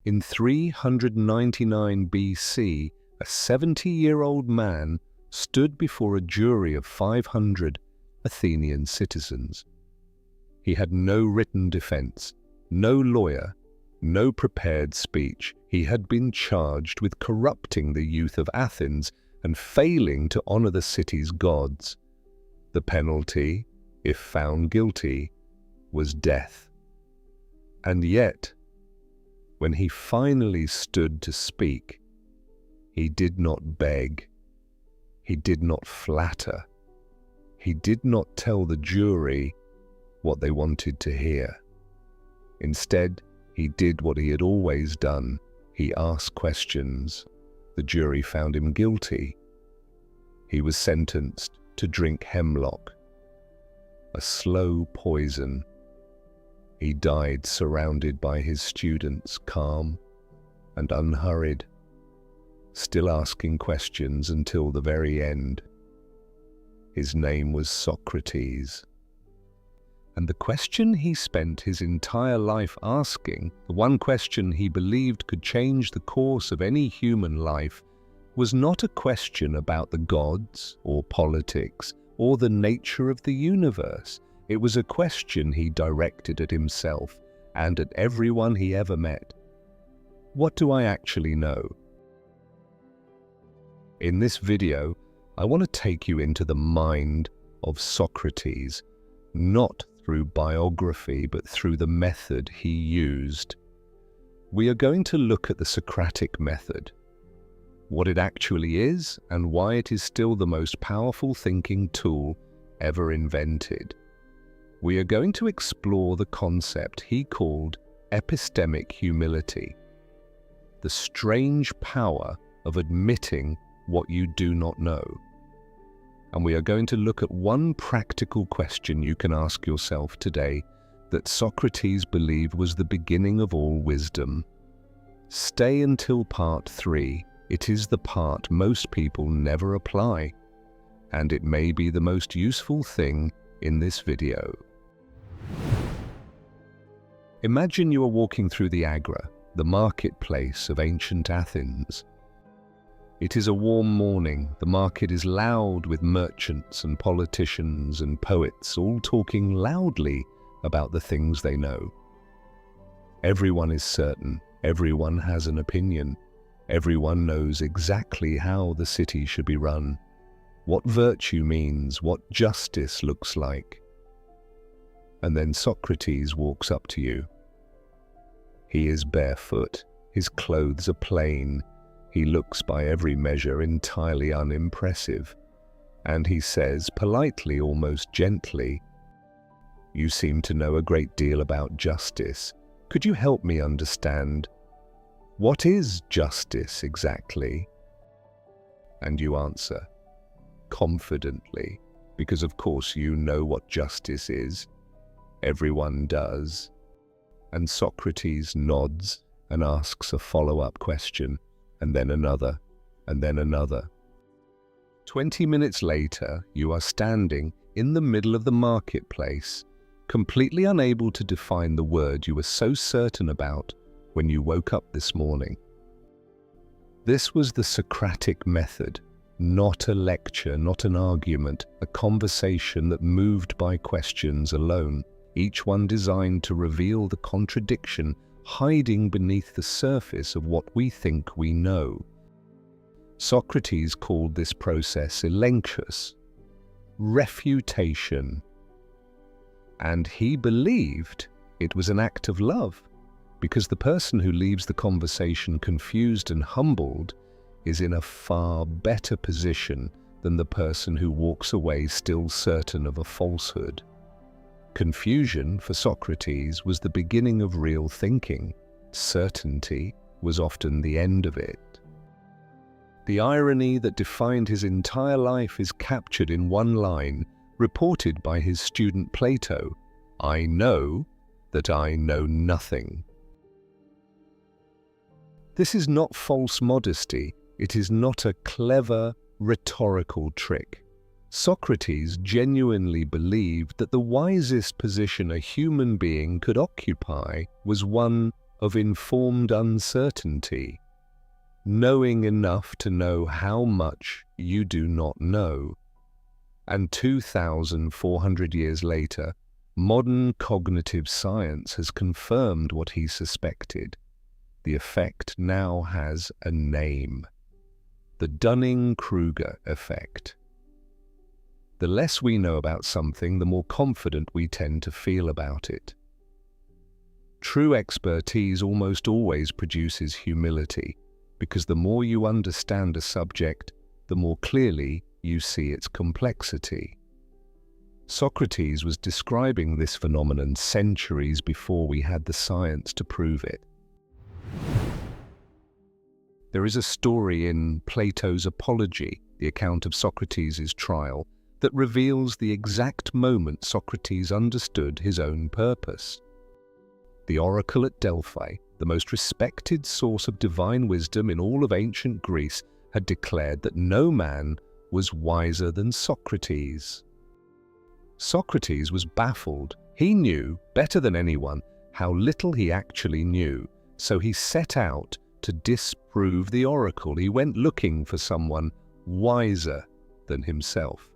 In 399 BC, a 70-year-old man stood before a jury of 500 Athenian citizens. He had no written defense, no lawyer, no prepared speech. He had been charged with corrupting the youth of Athens and failing to honor the city's gods. The penalty, if found guilty, was death. And yet, when he finally stood to speak, he did not beg, he did not flatter, he did not tell the jury what they wanted to hear. Instead, he did what he had always done. He asked questions. The jury found him guilty. He was sentenced to drink hemlock, a slow poison. He died surrounded by his students, calm and unhurried, still asking questions until the very end. His name was Socrates. And the question he spent his entire life asking, the one question he believed could change the course of any human life, was not a question about the gods or politics or the nature of the universe. It was a question he directed at himself and at everyone he ever met. What do I actually know? In this video, I want to take you into the mind of Socrates, not through biography, but through the method he used. We are going to look at the Socratic Method, what it actually is, and why it is still the most powerful thinking tool ever invented. We are going to explore the concept he called Epistemic Humility, the strange power of admitting what you do not know. And we are going to look at one practical question you can ask yourself today that Socrates believed was the beginning of all wisdom. Stay until part 3. It is the part most people never apply, and it may be the most useful thing in this video. Imagine you are walking through the Agora, the marketplace of ancient Athens. It is a warm morning. The market is loud with merchants and politicians and poets, all talking loudly about the things they know. Everyone is certain. Everyone has an opinion. Everyone knows exactly how the city should be run, what virtue means, what justice looks like. And then Socrates walks up to you. He is barefoot. His clothes are plain. He looks by every measure entirely unimpressive, and he says, politely, almost gently, "You seem to know a great deal about justice. Could you help me understand, what is justice exactly?" And you answer, confidently, because of course you know what justice is. Everyone does. And Socrates nods and asks a follow-up question. And then another, and then another. 20 minutes later, you are standing in the middle of the marketplace, completely unable to define the word you were so certain about when you woke up this morning. This was the Socratic Method, not a lecture, not an argument, a conversation that moved by questions alone, each one designed to reveal the contradiction hiding beneath the surface of what we think we know. Socrates called this process elenchus, refutation, and he believed it was an act of love, because the person who leaves the conversation confused and humbled is in a far better position than the person who walks away still certain of a falsehood. Confusion, for Socrates, was the beginning of real thinking. Certainty was often the end of it. The irony that defined his entire life is captured in one line, reported by his student Plato: "I know that I know nothing." This is not false modesty. It is not a clever rhetorical trick. Socrates genuinely believed that the wisest position a human being could occupy was one of informed uncertainty, knowing enough to know how much you do not know. And 2,400 years later, modern cognitive science has confirmed what he suspected. The effect now has a name: the Dunning-Kruger effect. The less we know about something, the more confident we tend to feel about it. True expertise almost always produces humility, because the more you understand a subject, the more clearly you see its complexity. Socrates was describing this phenomenon centuries before we had the science to prove it. There is a story in Plato's Apology, the account of Socrates' trial, that reveals the exact moment Socrates understood his own purpose. The oracle at Delphi, the most respected source of divine wisdom in all of ancient Greece, had declared that no man was wiser than Socrates. Socrates was baffled. He knew, better than anyone, how little he actually knew, so he set out to disprove the oracle. He went looking for someone wiser than himself.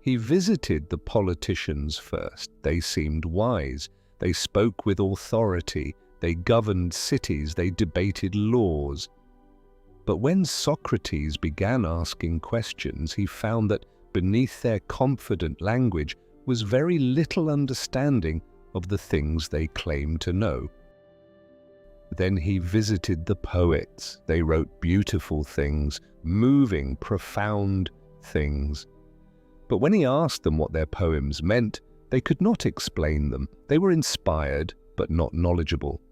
He visited the politicians first. They seemed wise. They spoke with authority. They governed cities. They debated laws. But when Socrates began asking questions, he found that beneath their confident language was very little understanding of the things they claimed to know. Then he visited the poets. They wrote beautiful things, moving, profound things. But when he asked them what their poems meant, they could not explain them. They were inspired, but not knowledgeable.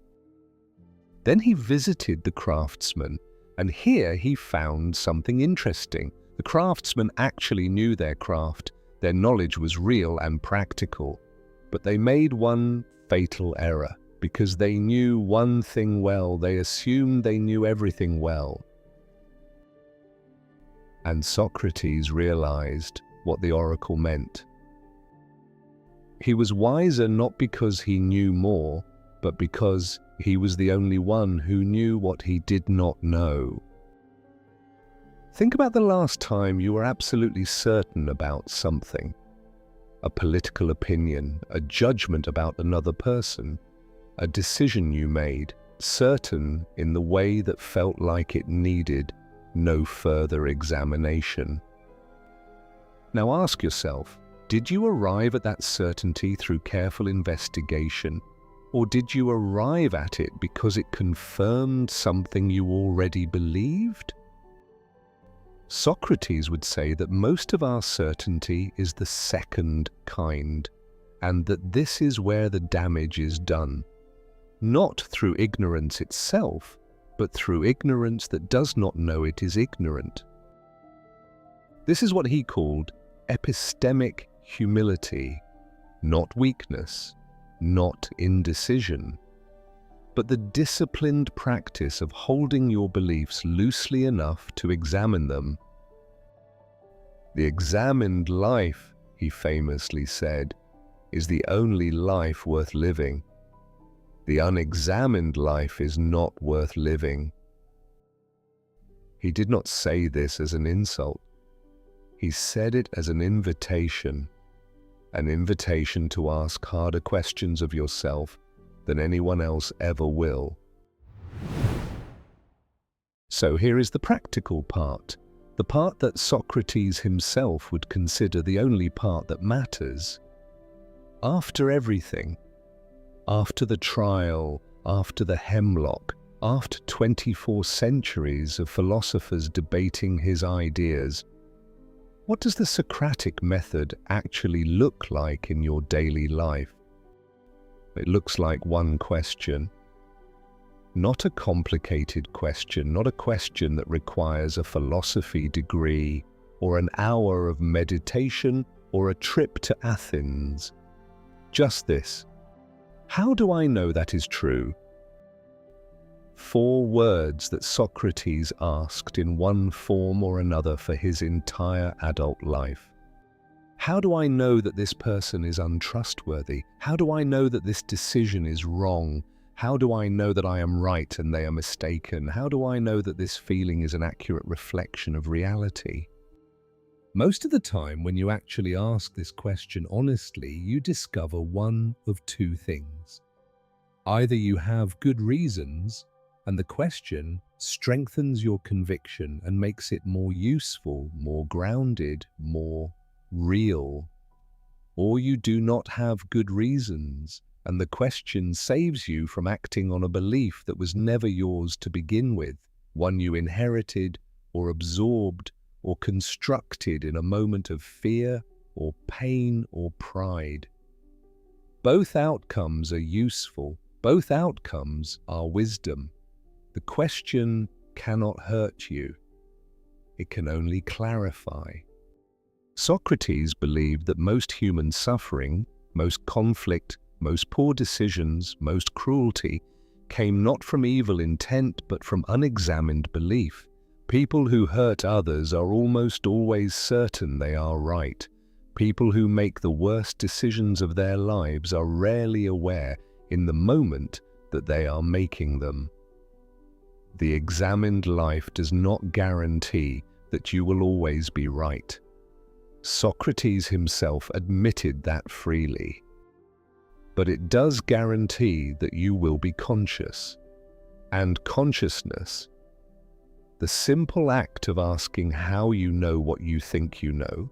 Then he visited the craftsmen, and here he found something interesting. The craftsmen actually knew their craft. Their knowledge was real and practical. But they made one fatal error. Because they knew one thing well, they assumed they knew everything well. And Socrates realized what the oracle meant. He was wiser not because he knew more, but because he was the only one who knew what he did not know. Think about the last time you were absolutely certain about something. A political opinion, a judgment about another person, a decision you made, certain in the way that felt like it needed no further examination. Now ask yourself, did you arrive at that certainty through careful investigation, or did you arrive at it because it confirmed something you already believed? Socrates would say that most of our certainty is the second kind, and that this is where the damage is done. Not through ignorance itself, but through ignorance that does not know it is ignorant. This is what he called epistemic humility, not weakness, not indecision, but the disciplined practice of holding your beliefs loosely enough to examine them. The examined life, he famously said, is the only life worth living. The unexamined life is not worth living. He did not say this as an insult. He said it as an invitation to ask harder questions of yourself than anyone else ever will. So here is the practical part, the part that Socrates himself would consider the only part that matters. After everything, after the trial, after the hemlock, after 24 centuries of philosophers debating his ideas, what does the Socratic method actually look like in your daily life? It looks like one question. Not a complicated question, not a question that requires a philosophy degree or an hour of meditation or a trip to Athens. Just this. How do I know that is true? 4 words that Socrates asked in one form or another for his entire adult life. How do I know that this person is untrustworthy? How do I know that this decision is wrong? How do I know that I am right and they are mistaken? How do I know that this feeling is an accurate reflection of reality? Most of the time, when you actually ask this question honestly, you discover one of two things. Either you have good reasons, and the question strengthens your conviction and makes it more useful, more grounded, more real, or you do not have good reasons, and the question saves you from acting on a belief that was never yours to begin with, one you inherited or absorbed or constructed in a moment of fear or pain or pride. Both outcomes are useful. Both outcomes are wisdom. The question cannot hurt you. It can only clarify. Socrates believed that most human suffering, most conflict, most poor decisions, most cruelty came not from evil intent but from unexamined belief. People who hurt others are almost always certain they are right. People who make the worst decisions of their lives are rarely aware in the moment that they are making them. The examined life does not guarantee that you will always be right. Socrates himself admitted that freely. But it does guarantee that you will be conscious. And consciousness, the simple act of asking how you know what you think you know,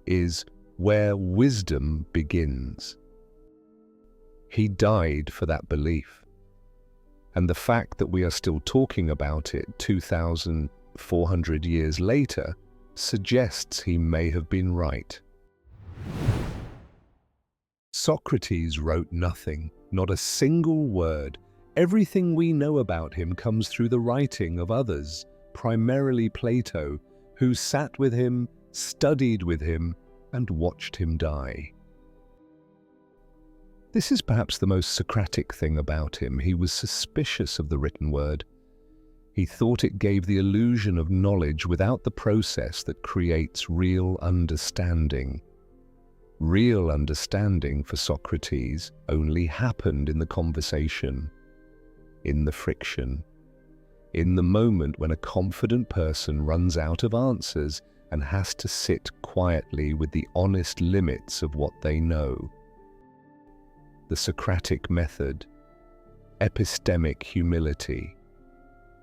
is where wisdom begins. He died for that belief. And the fact that we are still talking about it 2,400 years later suggests he may have been right. Socrates wrote nothing, not a single word. Everything we know about him comes through the writing of others, primarily Plato, who sat with him, studied with him, and watched him die. This is perhaps the most Socratic thing about him. He was suspicious of the written word. He thought it gave the illusion of knowledge without the process that creates real understanding. Real understanding for Socrates only happened in the conversation, in the friction, in the moment when a confident person runs out of answers and has to sit quietly with the honest limits of what they know. The Socratic Method, Epistemic Humility,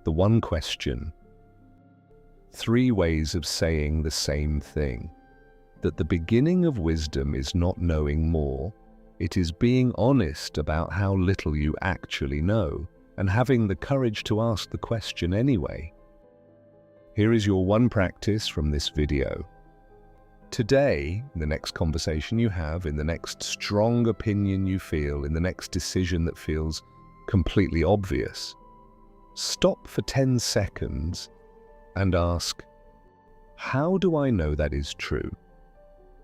the one question, three ways of saying the same thing, that the beginning of wisdom is not knowing more, it is being honest about how little you actually know, and having the courage to ask the question anyway. Here is your one practice from this video. Today, in the next conversation you have, in the next strong opinion you feel, in the next decision that feels completely obvious, stop for 10 seconds and ask, how do I know that is true?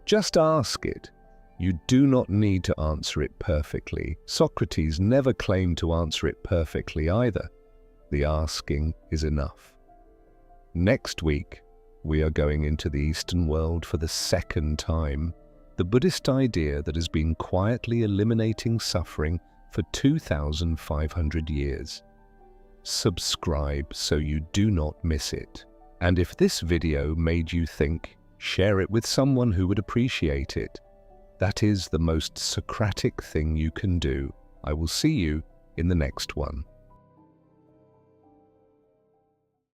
Just ask it. You do not need to answer it perfectly. Socrates never claimed to answer it perfectly either. The asking is enough. Next week, we are going into the Eastern world for the second time, the Buddhist idea that has been quietly eliminating suffering for 2,500 years. Subscribe so you do not miss it. And if this video made you think, share it with someone who would appreciate it. That is the most Socratic thing you can do. I will see you in the next one.